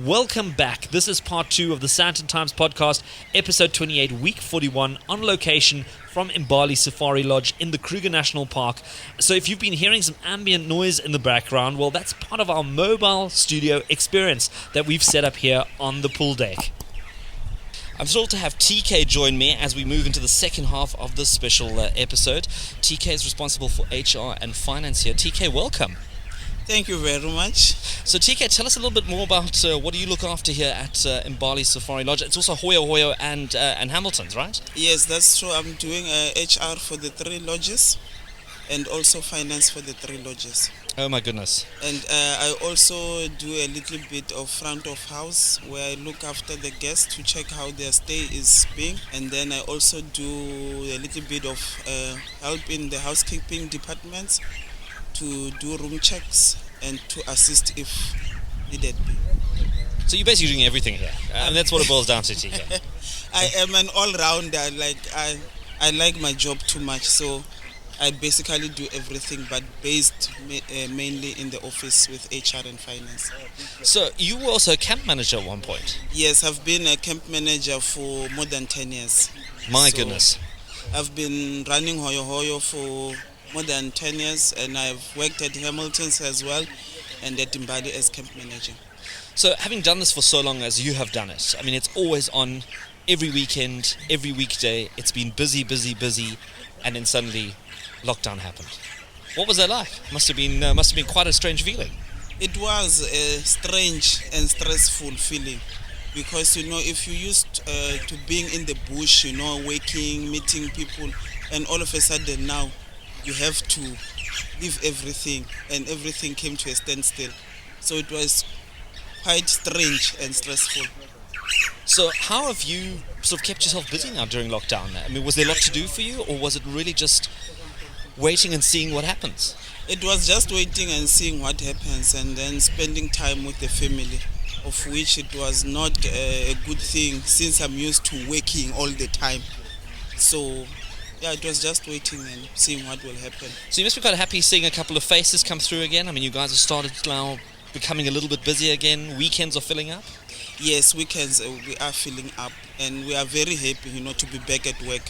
Welcome back. This is part 2 of the Sandton Times podcast, episode 28, week 41, on location from Imbali Safari Lodge in the Kruger National Park. So if you've been hearing some ambient noise in the background, well, that's part of our mobile studio experience that we've set up here on the pool deck. I'm thrilled to have TK join me as we move into the second half of this special episode. TK is responsible for HR and finance here. TK, welcome. Thank you very much. So TK, tell us a little bit more about what do you look after here at Imbali Safari Lodge. It's also Hoyo-Hoyo and Hamilton's, right? Yes, that's true. I'm doing HR for the 3 lodges and also finance for the 3 lodges. Oh my goodness. And I also do a little bit of front of house where I look after the guests to check how their stay is being. And then I also do a little bit of help in the housekeeping departments to do room checks and to assist if needed be. So you're basically doing everything here, and that's what it boils down to, TK. I am an all-rounder. I like my job too much, so I basically do everything, but based mainly in the office with HR and finance. So you were also a camp manager at one point? Yes, I've been a camp manager for more than 10 years. My goodness. I've been running Hoyo-Hoyo for more than 10 years, and I've worked at Hamilton's as well and at Imbali as camp manager. So having done this for so long as you have done it, I mean, it's always on every weekend, every weekday. It's been busy, and then suddenly lockdown happened. What was that like? Must have been quite a strange feeling. It was a strange and stressful feeling because, if you're used to being in the bush, working, meeting people, and all of a sudden now you have to leave everything, and everything came to a standstill. So it was quite strange and stressful. So how have you sort of kept yourself busy now during lockdown? I mean, was there a lot to do for you, or was it really just waiting and seeing what happens? It was just waiting and seeing what happens, and then spending time with the family, of which it was not a good thing since I'm used to working all the time. So yeah, it was just waiting and seeing what will happen. So you must be quite happy seeing a couple of faces come through again. I mean, you guys have started now becoming a little bit busy again. Weekends are filling up. Yes, weekends we are filling up, and we are very happy, to be back at work.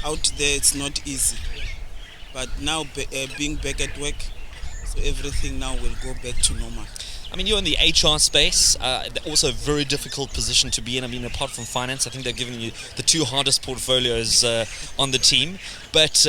Out there, it's not easy, but now being back at work, so everything now will go back to normal. I mean, you're in the HR space, also a very difficult position to be in. I mean, apart from finance, I think they're giving you the 2 hardest portfolios on the team. But,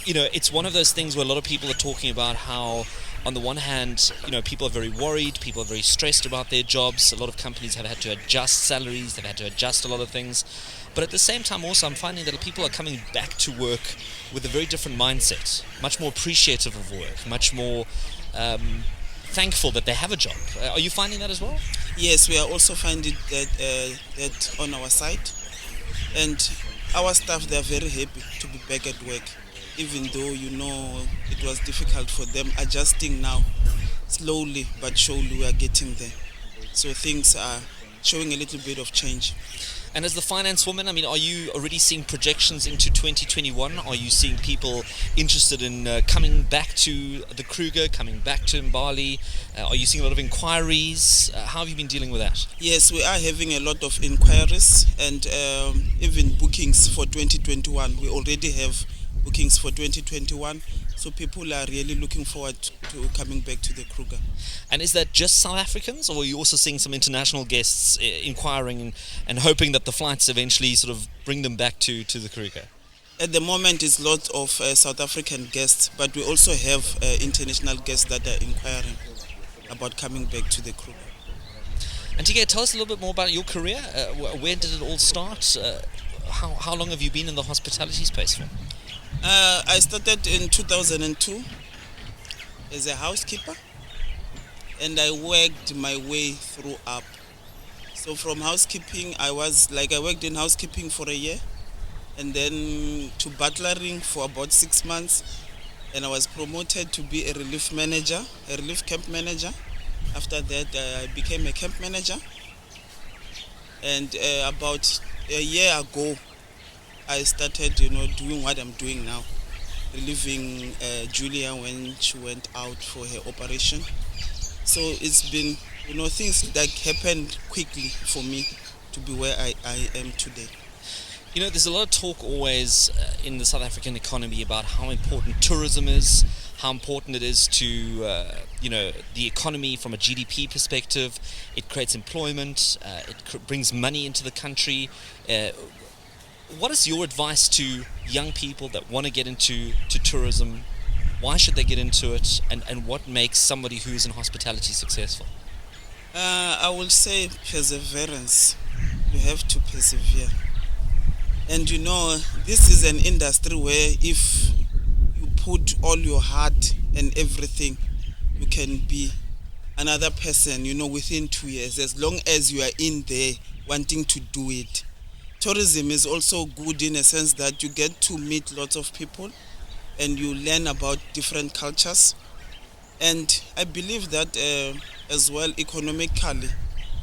it's one of those things where a lot of people are talking about how, on the one hand, people are very worried, people are very stressed about their jobs. A lot of companies have had to adjust salaries, they've had to adjust a lot of things. But at the same time also, I'm finding that people are coming back to work with a very different mindset, much more appreciative of work, much more thankful that they have a job. Are you finding that as well? Yes, we are also finding that on our side. And our staff, they are very happy to be back at work, even though, it was difficult for them adjusting now. Slowly but surely we are getting there. So things are showing a little bit of change. And as the finance woman, I mean, are you already seeing projections into 2021? Are you seeing people interested in coming back to the Kruger, coming back to Imbali? Are you seeing a lot of inquiries? How have you been dealing with that? Yes, we are having a lot of inquiries and even bookings for 2021. We already have bookings for 2021. So people are really looking forward to coming back to the Kruger. And is that just South Africans, or are you also seeing some international guests inquiring and hoping that the flights eventually sort of bring them back to the Kruger? At the moment, it's lots of South African guests, but we also have international guests that are inquiring about coming back to the Kruger. And TK, tell us a little bit more about your career. Where did it all start? How long have you been in the hospitality space for? I started in 2002 as a housekeeper, and I worked my way through up. So from housekeeping, I worked in housekeeping for a year, and then to butlering for about 6 months, and I was promoted to be a relief camp manager. After that, I became a camp manager, and about a year ago, I started, doing what I'm doing now, relieving Julia when she went out for her operation. So it's been things that happened quickly for me to be where I am today. There's a lot of talk always in the South African economy about how important tourism is, how important it is to, the economy from a GDP perspective. It creates employment, it brings money into the country. What is your advice to young people that want to get into tourism? Why should they get into it? And what makes somebody who's in hospitality successful? I will say perseverance. You have to persevere. And this is an industry where if you put all your heart and everything, you can be another person, within 2 years, as long as you are in there wanting to do it. Tourism is also good in a sense that you get to meet lots of people and you learn about different cultures. And I believe that as well economically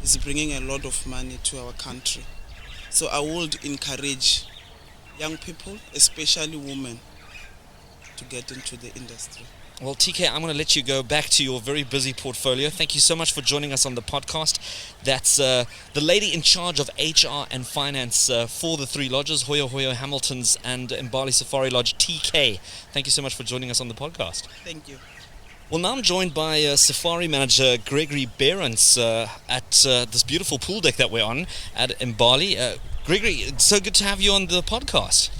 is bringing a lot of money to our country. So I would encourage young people, especially women, to get into the industry. Well, TK, I'm going to let you go back to your very busy portfolio. Thank you so much for joining us on the podcast. That's the lady in charge of HR and finance for the three lodges, Hoyo-Hoyo, Hamilton's and Imbali Safari Lodge, TK. Thank you so much for joining us on the podcast. Thank you. Well, now I'm joined by Safari Manager Gregory Behrens at this beautiful pool deck that we're on at Imbali. Gregory, it's so good to have you on the podcast.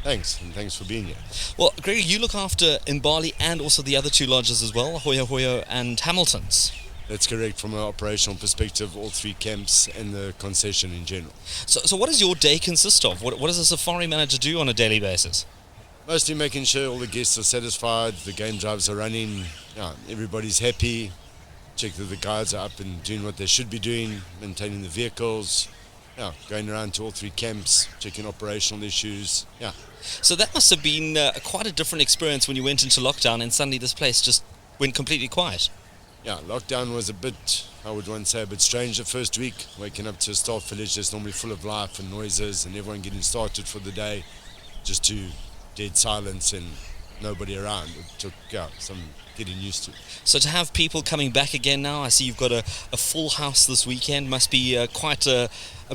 Thanks, and thanks for being here. Well, Gregory, you look after Imbali and also the other two lodges as well, Hoyo-Hoyo and Hamilton's. That's correct. From an operational perspective, all three camps and the concession in general. So what does your day consist of? What does a Safari Manager do on a daily basis? Mostly making sure all the guests are satisfied, the game drives are running, everybody's happy, check that the guides are up and doing what they should be doing, maintaining the vehicles, going around to all three camps, checking operational issues. So that must have been quite a different experience when you went into lockdown and suddenly this place just went completely quiet. Lockdown was a bit, I would want to say, a bit strange the first week, waking up to a staff village that's normally full of life and noises and everyone getting started for the day, just to dead silence and nobody around. It took some getting used to. So to have people coming back again now, I see you've got a full house this weekend, must be quite a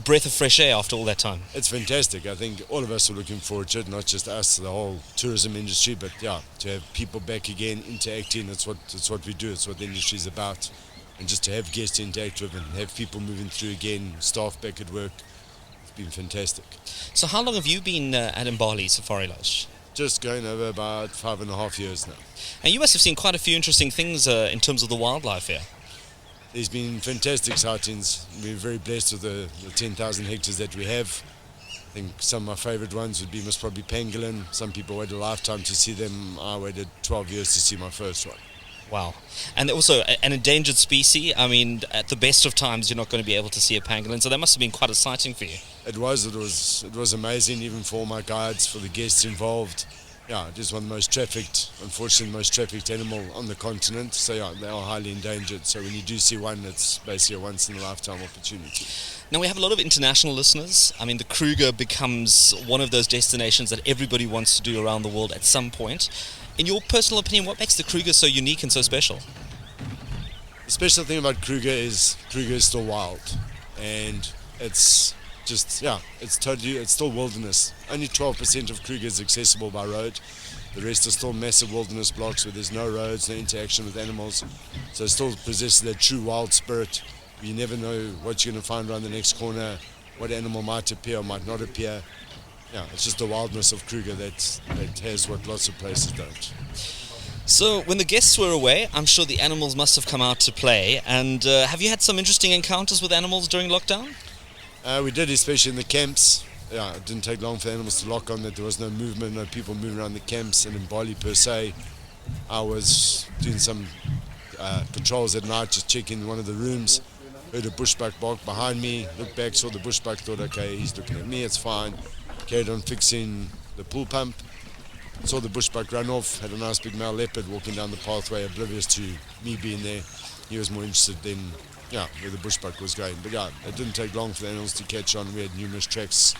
breath of fresh air after all that time. It's fantastic. I think all of us are looking forward to it, not just us, the whole tourism industry, but to have people back again interacting. It's what we do, it's what the industry is about. And just to have guests interact with and have people moving through again, staff back at work, it's been fantastic. So how long have you been at Imbali Safari Lodge? Just going over about 5.5 years now. And you must have seen quite a few interesting things in terms of the wildlife here. There's been fantastic sightings. We're very blessed with the 10,000 hectares that we have. I think some of my favourite ones would be most probably pangolin. Some people wait a lifetime to see them. I waited 12 years to see my first one. Wow. And also an endangered species. I mean, at the best of times, you're not going to be able to see a pangolin, so that must have been quite a sighting for you. It was amazing, even for all my guides, for the guests involved. It is one of the most trafficked, unfortunately, the most trafficked animal on the continent. So they are highly endangered. So when you do see one, it's basically a once-in-a-lifetime opportunity. Now, we have a lot of international listeners. I mean, the Kruger becomes one of those destinations that everybody wants to do around the world at some point. In your personal opinion, what makes the Kruger so unique and so special? The special thing about Kruger is still wild. And it's it's still wilderness. Only 12% of Kruger is accessible by road. The rest are still massive wilderness blocks where there's no roads, no interaction with animals. So it still possesses that true wild spirit. You never know what you're going to find around the next corner, what animal might appear or might not appear. It's just the wildness of Kruger that has what lots of places don't. So when the guests were away, I'm sure the animals must have come out to play. And have you had some interesting encounters with animals during lockdown? We did, especially in the camps. It didn't take long for the animals to lock on, that there was no movement, no people moving around the camps. And in Bali per se, I was doing some controls at night, just checking one of the rooms. Heard a bushbuck bark behind me, looked back, saw the bushbuck, thought, okay, he's looking at me, it's fine. Carried on fixing the pool pump. Saw the bushbuck run off, had a nice big male leopard walking down the pathway, oblivious to me being there. He was more interested in where the bushbuck was going. But it didn't take long for the animals to catch on. We had numerous tracks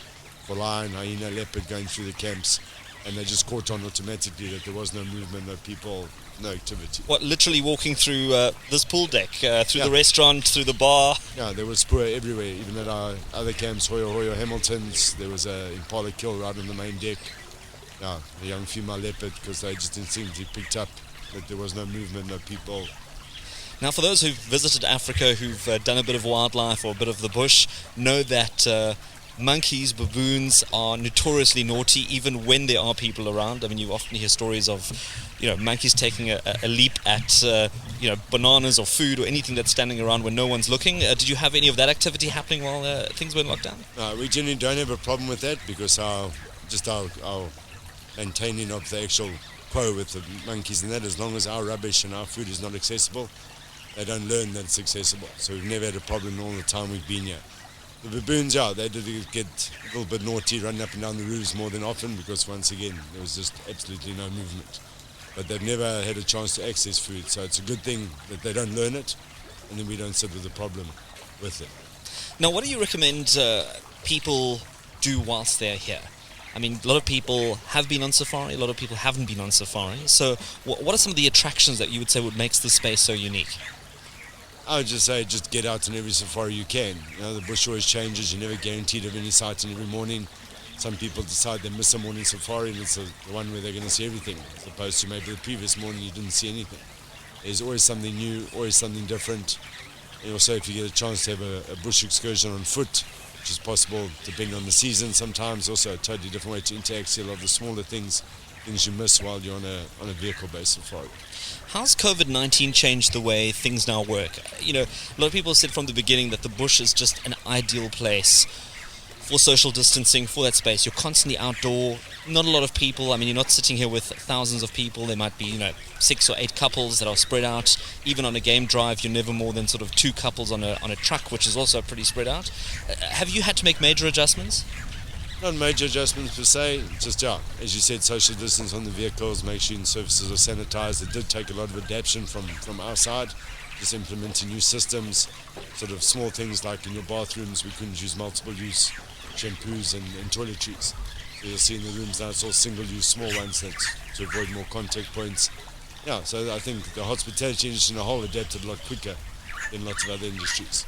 for lion, hyena, leopard going through the camps. and they just caught on automatically that there was no movement, no people, no activity. What, literally walking through this pool deck, through the Yeah. restaurant, through the bar? Yeah, there was spoor everywhere, even at our other camps, Hoyo-Hoyo, Hamilton's. There was a impala kill right on the main deck. Yeah, a young female leopard, because they just instinctively picked up that there was no movement, no people. Now, for those who've visited Africa, who've done a bit of wildlife or a bit of the bush, know that monkeys, baboons are notoriously naughty, even when there are people around. I mean, you often hear stories of, monkeys taking a leap at, bananas or food or anything that's standing around when no one's looking. Did you have any of that activity happening while things were in lockdown? We generally don't have a problem with that, because our maintaining of the actual quo with the monkeys and that, as long as our rubbish and our food is not accessible, they don't learn that it's accessible. So we've never had a problem all the time we've been here. The baboons, they did get a little bit naughty, running up and down the roofs more than often, because once again, there was just absolutely no movement. But they've never had a chance to access food, so it's a good thing that they don't learn it, and then we don't sit with the problem with it. Now, what do you recommend people do whilst they're here? I mean, a lot of people have been on safari, a lot of people haven't been on safari. So what are some of the attractions that you would say would make this space so unique? I would just say, just get out on every safari you can. The bush always changes. You're never guaranteed of any sighting every morning. Some people decide they miss a morning safari, and it's the one where they're going to see everything, as opposed to maybe the previous morning you didn't see anything. There's always something new, always something different. And also, if you get a chance to have a bush excursion on foot, which is possible depending on the season, sometimes also a totally different way to interact, see a lot of the smaller things you miss while you're on a vehicle-based safari. How's COVID-19 changed the way things now work? A lot of people said from the beginning that the bush is just an ideal place for social distancing, for that space. You're constantly outdoor, not a lot of people. I mean, you're not sitting here with thousands of people. There might be, 6 or 8 couples that are spread out. Even on a game drive, you're never more than sort of 2 couples on a truck, which is also pretty spread out. Have you had to make major adjustments? Not major adjustments per se, just, as you said, social distance on the vehicles, make sure surfaces are sanitized. It did take a lot of adaptation from our side, just implementing new systems, sort of small things like in your bathrooms, we couldn't use multiple use shampoos and toiletries. So you'll see in the rooms now it's all single use, small ones to avoid more contact points. Yeah, so I think the hospitality industry in a whole adapted a lot quicker than lots of other industries.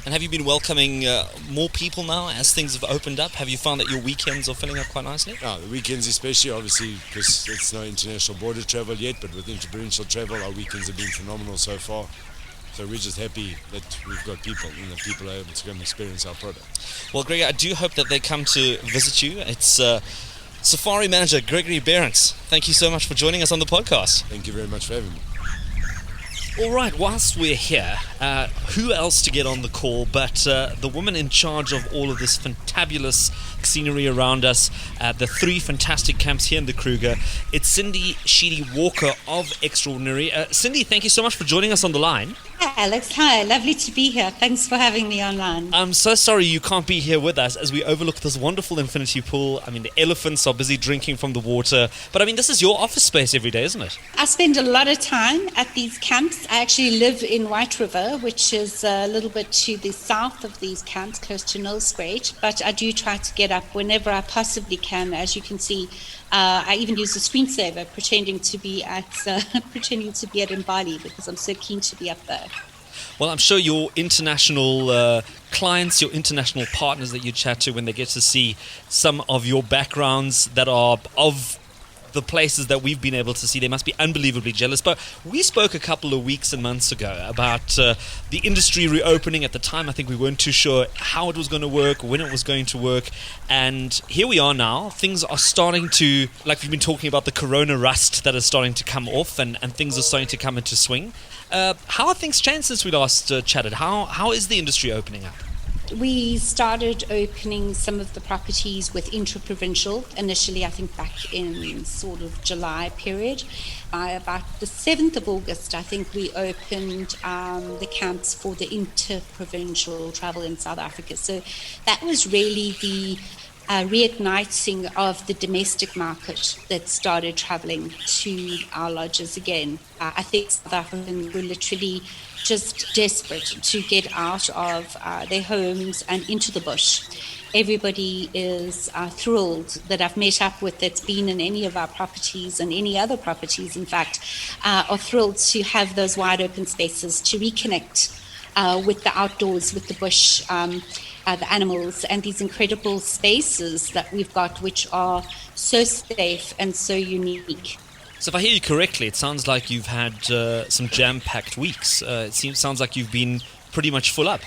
And have you been welcoming more people now as things have opened up? Have you found that your weekends are filling up quite nicely? Yeah, the weekends especially, obviously, because it's no international border travel yet, but with interprovincial travel, our weekends have been phenomenal so far. So we're just happy that we've got people, people are able to come and experience our product. Well, Greg, I do hope that they come to visit you. It's Safari Manager Gregory Behrens. Thank you so much for joining us on the podcast. Thank you very much for having me. All right, whilst we're here, who else to get on the call but the woman in charge of all of this fantabulous scenery around us, the 3 fantastic camps here in the Kruger. It's Cindy Sheedy Walker of Extraordinary. Cindy, thank you so much for joining us on the line. Hi, Alex. Hi, lovely to be here. Thanks for having me online. I'm so sorry you can't be here with us as we overlook this wonderful infinity pool. I mean, the elephants are busy drinking from the water. But I mean, this is your office space every day, isn't it? I spend a lot of time at these camps. I actually live in White River, which is a little bit to the south of these camps, close to Nullscrate. But I do try to get up whenever I possibly can. As you can see, I even use a screensaver, pretending to be at Imbali, because I'm so keen to be up there. Well, I'm sure your international clients, your international partners that you chat to when they get to see some of your backgrounds that are of the places that we've been able to see, they must be unbelievably jealous. But we spoke a couple of weeks and months ago about the industry reopening. At the time, I think we weren't too sure how it was going to work, when it was going to work. And here we are now. Things are starting to, like we've been talking about, the corona rust that is starting to come off, and things are starting to come into swing. How have things changed since we last chatted? How is the industry opening up? We started opening some of the properties with intra-provincial initially, I think back in sort of July period. By about the 7th of August, I think we opened the camps for the inter-provincial travel in South Africa. So that was really the reigniting of the domestic market that started traveling to our lodges again. I think South Africans were literally just desperate to get out of their homes and into the bush. Everybody is thrilled that I've met up with that's been in any of our properties and any other properties, in fact, are thrilled to have those wide open spaces to reconnect with the outdoors, with the bush, the animals, and these incredible spaces that we've got, which are so safe and so unique. So if I hear you correctly, it sounds like you've had some jam-packed weeks. Sounds like you've been pretty much full up.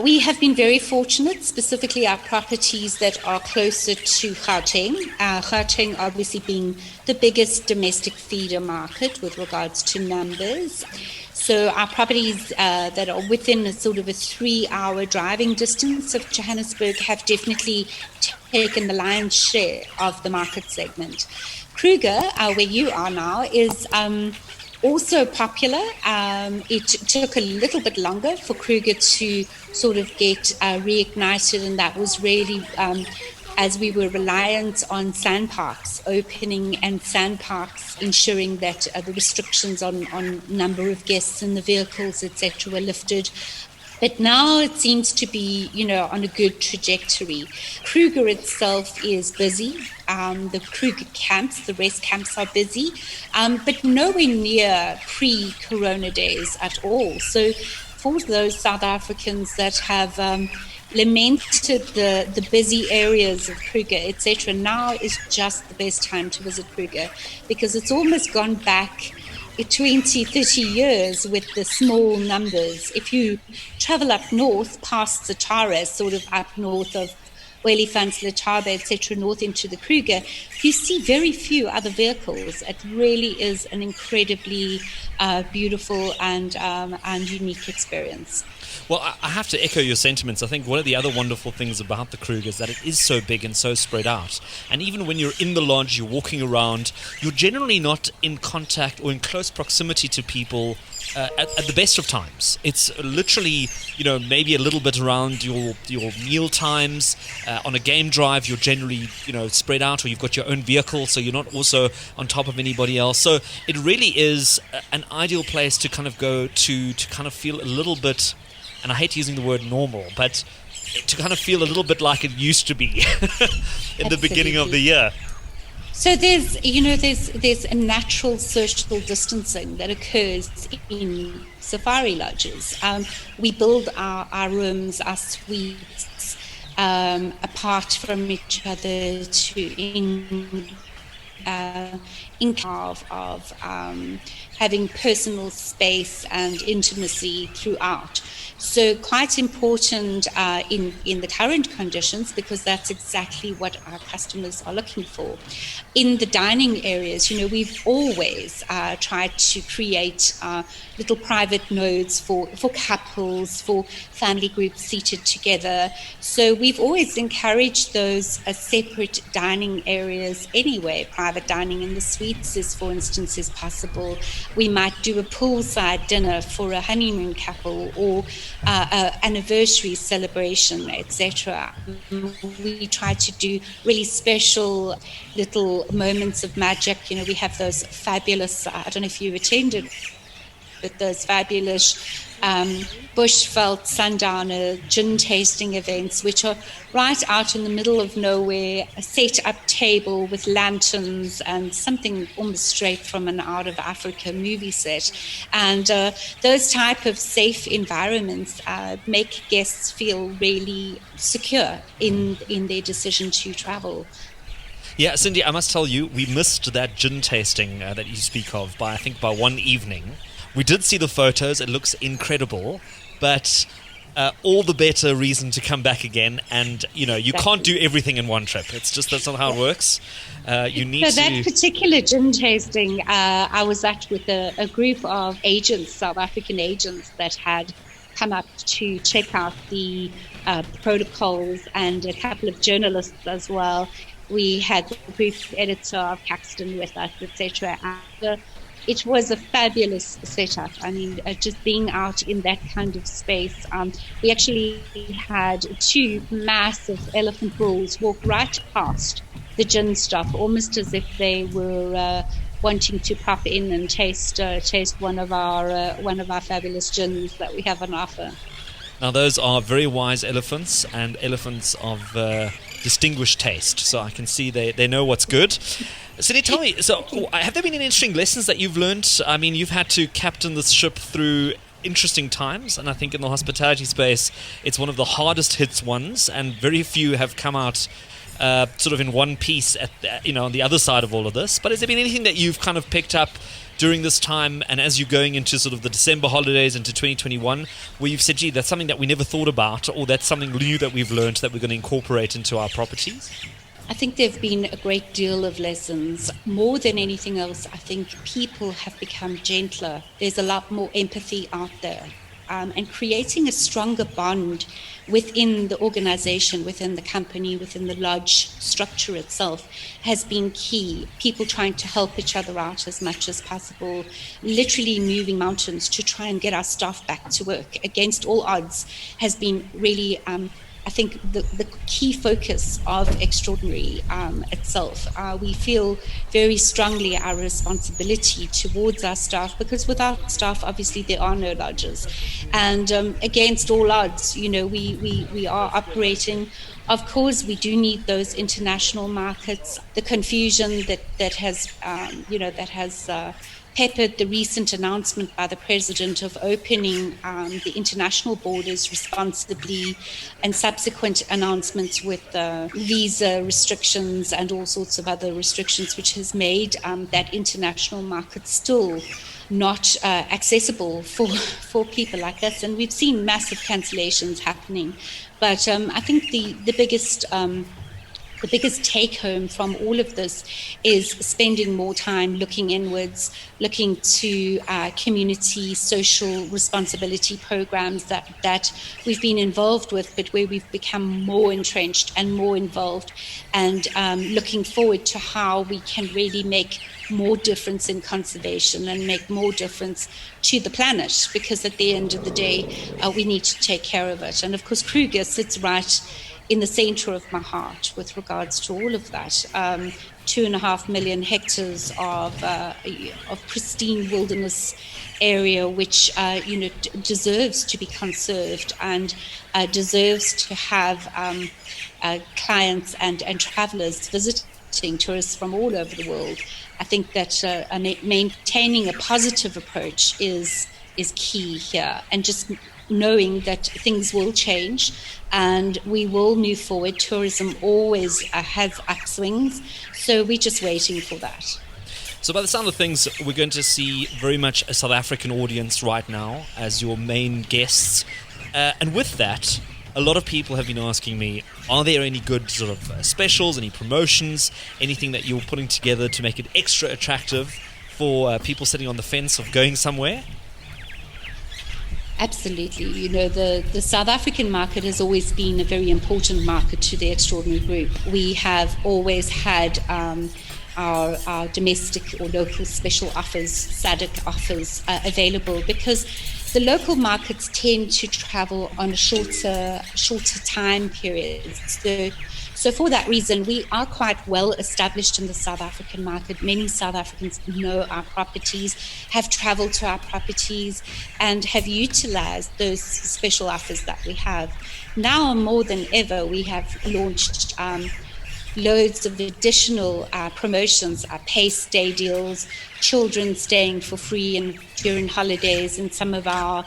We have been very fortunate, specifically our properties that are closer to Gauteng. Gauteng obviously being the biggest domestic feeder market with regards to numbers. So our properties that are within a sort of a 3-hour driving distance of Johannesburg have definitely taken the lion's share of the market segment. Kruger, where you are now, is also popular. It took a little bit longer for Kruger to sort of get reignited, and that was really as we were reliant on sandparks opening and sandparks ensuring that the restrictions on number of guests in the vehicles, etc., were lifted. But now it seems to be, on a good trajectory. Kruger itself is busy. The Kruger camps, the rest camps are busy, but nowhere near pre-corona days at all. So for those South Africans that have lamented the busy areas of Kruger, etc., now is just the best time to visit Kruger, because it's almost gone back 20, 30 years with the small numbers. If you travel up north past Zatara, sort of up north of Olifants, Letaba, etc., north into the Kruger, you see very few other vehicles. It really is an incredibly beautiful and unique experience. Well, I have to echo your sentiments. I think one of the other wonderful things about the Kruger is that it is so big and so spread out. And even when you're in the lodge, you're walking around, you're generally not in contact or in close proximity to people at the best of times. It's literally, maybe a little bit around your meal times. On a game drive, you're generally, spread out, or you've got your own vehicle, so you're not also on top of anybody else. So it really is an ideal place to kind of go to kind of feel a little bit, and I hate using the word normal, but to kind of feel a little bit like it used to be in the beginning of the year. So there's a natural social distancing that occurs in safari lodges. We build our rooms, our suites, apart from each other of having personal space and intimacy throughout. So quite important in the current conditions, because that's exactly what our customers are looking for. In the dining areas, we've always tried to create little private nodes for couples, for family groups seated together. So we've always encouraged those separate dining areas anyway. Private dining in the suites for instance, is possible. We might do a poolside dinner for a honeymoon couple, or anniversary celebration, etc. We try to do really special little moments of magic. We have those fabulous, I don't know if you've attended, but those fabulous bushveld sundowner gin tasting events, which are right out in the middle of nowhere, a set-up table with lanterns and something almost straight from an Out of Africa movie set. And those type of safe environments make guests feel really secure in their decision to travel. Yeah, Cindy, I must tell you, we missed that gin tasting that you speak of by one evening. We did see the photos. It looks incredible, but all the better reason to come back again. And, you can't do everything in one trip. It's just, that's not how it works. You need So that particular gin tasting, I was at with a group of agents, South African agents, that had come up to check out the protocols, and a couple of journalists as well. We had the brief editor of Caxton with us, etc. it was a fabulous setup. I mean, just being out in that kind of space. We actually had two massive elephant bulls walk right past the gin stop, almost as if they were wanting to pop in and taste one of our fabulous gins that we have on offer. Now, those are very wise elephants, and elephants of distinguished taste. So I can see they know what's good. Cindy, tell me, so have there been any interesting lessons that you've learned? I mean, you've had to captain this ship through interesting times, and I think in the hospitality space, it's one of the hardest hit ones, and very few have come out sort of in one piece on the other side of all of this. But has there been anything that you've kind of picked up during this time, and as you're going into sort of the December holidays into 2021, where you've said, gee, that's something that we never thought about, or that's something new that we've learned that we're going to incorporate into our properties? I think there have been a great deal of lessons. More than anything else, I think people have become gentler. There's a lot more empathy out there. And creating a stronger bond within the organization, within the company, within the lodge structure itself has been key. People trying to help each other out as much as possible, literally moving mountains to try and get our staff back to work against all odds has been really I think the key focus of Extraordinary itself. We feel very strongly our responsibility towards our staff, because without staff, obviously, there are no lodges. And against all odds, we are operating. Of course, we do need those international markets. The confusion that has peppered the recent announcement by the president of opening the international borders responsibly, and subsequent announcements with visa restrictions and all sorts of other restrictions, which has made that international market still not accessible for people like us. And we've seen massive cancellations happening. But I think the biggest take home from all of this is spending more time looking inwards, looking to community social responsibility programs that we've been involved with, but where we've become more entrenched and more involved, and looking forward to how we can really make more difference in conservation and make more difference to the planet, because at the end of the day, we need to take care of it. And of course, Kruger sits right in the center of my heart with regards to all of that. 2.5 million hectares of pristine wilderness area, which deserves to be conserved and deserves to have clients and travelers visiting, tourists from all over the world. I think that maintaining a positive approach is key here, and just knowing that things will change and we will move forward. Tourism always has upswings, so we're just waiting for that. So by the sound of things, we're going to see very much a South African audience right now as your main guests. And with that, a lot of people have been asking me, are there any good sort of specials, any promotions, anything that you're putting together to make it extra attractive for people sitting on the fence of going somewhere? Absolutely. The South African market has always been a very important market to the Extraordinary Group. We have always had our domestic or local special offers, SADC offers available, because the local markets tend to travel on a shorter time period. So for that reason, we are quite well established in the South African market. Many South Africans know our properties, have traveled to our properties, and have utilized those special offers that we have. Now more than ever, we have launched loads of additional promotions, pay stay deals, children staying for free and during holidays in some of our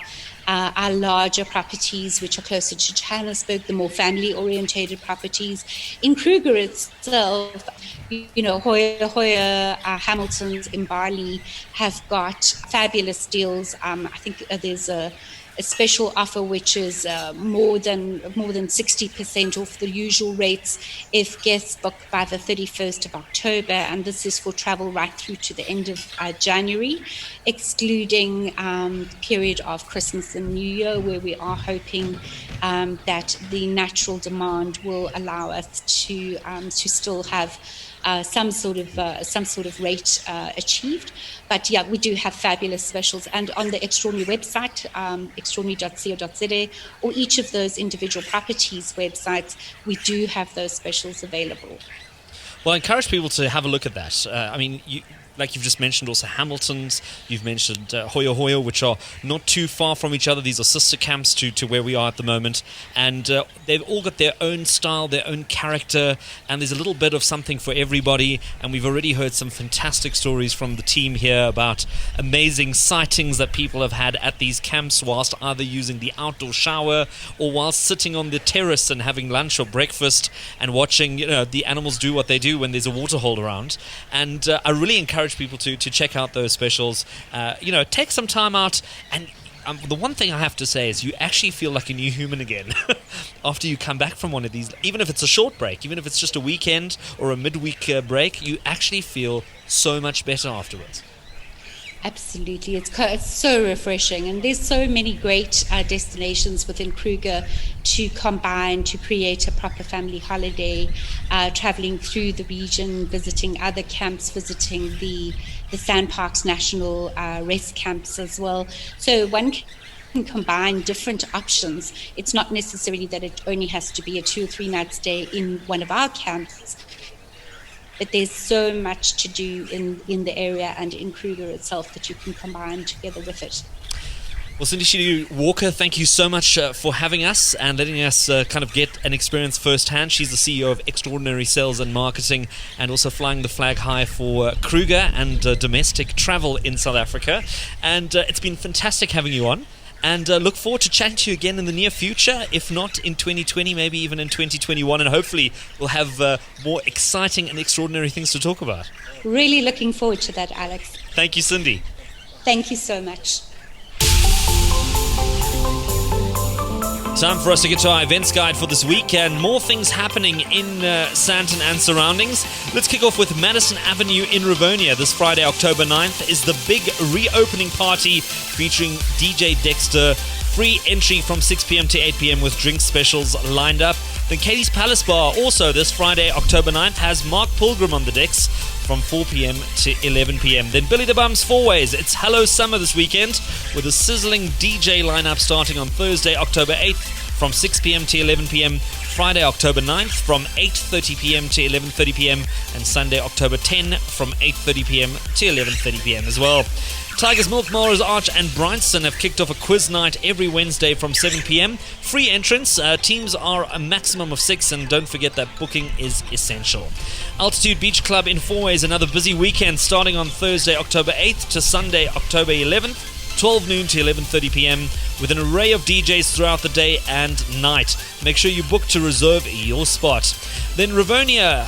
larger properties, which are closer to Johannesburg, the more family-orientated properties. In Kruger itself, Hoyo-Hoyo, Hamilton's, Imbali have got fabulous deals. I think there's a special offer which is more than 60% off the usual rates if guests book by the 31st of October, and this is for travel right through to the end of January, excluding the period of Christmas and New Year, where we are hoping that the natural demand will allow us to still have some sort of rate achieved. But yeah, we do have fabulous specials, and on the Extraordinary website, extraordinary.co.za, or each of those individual properties websites, we do have those specials available. Well, I encourage people to have a look at that. Like you've just mentioned, also Hamilton's, you've mentioned Hoyo-Hoyo, which are not too far from each other. These are sister camps to where we are at the moment. And they've all got their own style, their own character, and there's a little bit of something for everybody. And we've already heard some fantastic stories from the team here about amazing sightings that people have had at these camps whilst either using the outdoor shower or whilst sitting on the terrace and having lunch or breakfast and watching, the animals do what they do when there's a waterhole around. And I really encourage people to check out those specials. Take some time out, and the one thing I have to say is you actually feel like a new human again after you come back from one of these. Even if it's a short break, even if it's just a weekend or a midweek break, you actually feel so much better afterwards. Absolutely. It's so refreshing, and there's so many great destinations within Kruger to combine to create a proper family holiday, traveling through the region, visiting other camps, visiting the Sandparks National Rest camps as well. So one can combine different options. It's not necessarily that it only has to be a 2 or 3 night stay in one of our camps, but there's so much to do in the area and in Kruger itself that you can combine together with it. Well, Cindy Sheedy Walker, thank you so much for having us and letting us kind of get an experience firsthand. She's the CEO of Extraordinary Sales and Marketing, and also flying the flag high for Kruger and domestic travel in South Africa. And it's been fantastic having you on. And look forward to chatting to you again in the near future, if not in 2020, maybe even in 2021. And hopefully we'll have more exciting and extraordinary things to talk about. Really looking forward to that, Alex. Thank you, Cindy. Thank you so much. Time for us to get to our events guide for this week, and more things happening in Sandton and surroundings. Let's kick off with Madison Avenue in Rivonia. This Friday, October 9th, is the big reopening party featuring DJ Dexter. Free entry from 6 p.m. to 8 p.m. with drink specials lined up. Then Katie's Palace Bar, also this Friday, October 9th, has Mark Pilgrim on the decks from 4 p.m. to 11 p.m. Then Billy the Bum's Four Ways. It's Hello Summer this weekend with a sizzling DJ lineup starting on Thursday, October 8th from 6 p.m. to 11 p.m. Friday, October 9th from 8:30 p.m. to 11:30 p.m. and Sunday, October 10 from 8:30 p.m. to 11:30 p.m. as well. Tigers, Milk, Mars, Arch and Bryanston have kicked off a quiz night every Wednesday from 7 p.m. Free entrance. Teams are a maximum of 6, and don't forget that booking is essential. Altitude Beach Club in Four Ways, another busy weekend starting on Thursday, October 8th to Sunday, October 11th, 12 noon to 11:30 p.m. with an array of DJs throughout the day and night. Make sure you book to reserve your spot. Then Rivonia,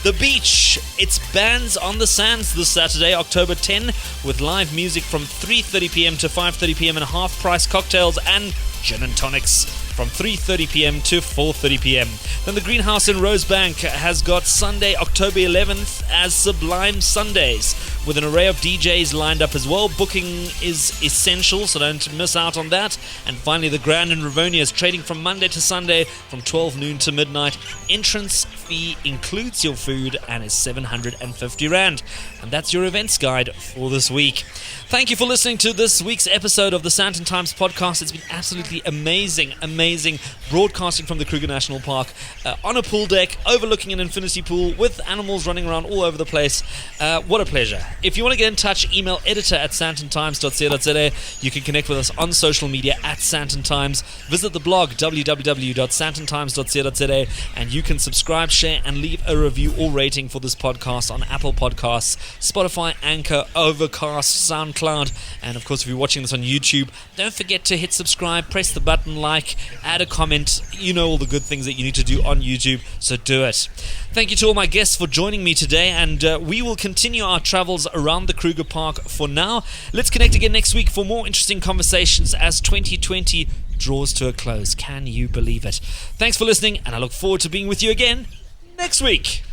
the beach. It's Bands on the Sands this Saturday, October 10, with live music from 3:30 p.m. to 5:30 p.m. and half-price cocktails and gin and tonics from 3:30 p.m. to 4:30 p.m. Then the Greenhouse in Rosebank has got Sunday, October 11th as Sublime Sundays with an array of DJs lined up as well. Booking is essential, so don't miss out on that. And finally, the Grand in Rivonia is trading from Monday to Sunday from 12 noon to midnight. Entrance fee includes your food and is 750 Rand. And that's your events guide for this week. Thank you for listening to this week's episode of the Sandton Times podcast. It's been absolutely amazing broadcasting from the Kruger National Park on a pool deck overlooking an infinity pool with animals running around all over the place. What a pleasure. If you want to get in touch, email editor@sandtontimes.co.za. You can connect with us on social media @Sandton Times. Visit the blog www.sandtontimes.co.za, and you can subscribe, share and leave a review or rating for this podcast on Apple Podcasts, Spotify, Anchor, Overcast, SoundCloud, and of course if you're watching this on YouTube, don't forget to hit subscribe, press the button like, add a comment. You know all the good things that you need to do on YouTube, so do it. Thank you to all my guests for joining me today, and we will continue our travels around the Kruger Park for now. Let's connect again next week for more interesting conversations as 2020 draws to a close. Can you believe it? Thanks for listening, and I look forward to being with you again next week.